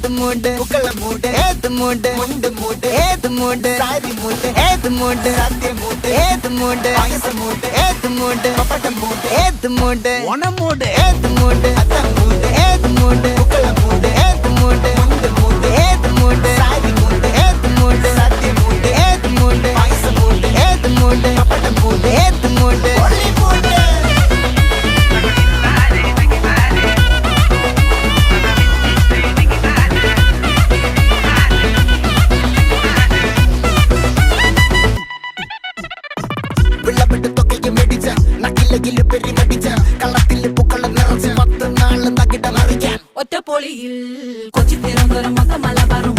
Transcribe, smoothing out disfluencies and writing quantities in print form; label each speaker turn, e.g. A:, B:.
A: ഏത് മൂട് പുക്കള മൂട് ഏത് മൂട് മുണ്ട് മൂട് ഏത് മൂട് സാരി മൂട് ഏത് മൂട് സദ്യ മൂട് ഏത് മൂട് പായസ മൂട് ഏത് മൂട് പപ്പടം മൂട് ഏത് മൂട് ഓണം മൂട് ഏത് മൂട് അത്തം മൂട് ഏത് മൂട് പുക്കള മൂട് ഏത് മൂട് മുണ്ട് മൂട് ഏത് മൂട് സാരി മൂട് ഏത് മൂട് സദ്യ മൂട് ഏത് മൂട് പായസ മൂട് ഏത് മൂട് പപ്പടം മൂട് ഏത് മൂട് ഒളി മൂട്
B: ഒറ്റപ്പൊളിയിൽ കൊച്ചി തിരുവനന്തപുരം മൊത്തം മലബാറും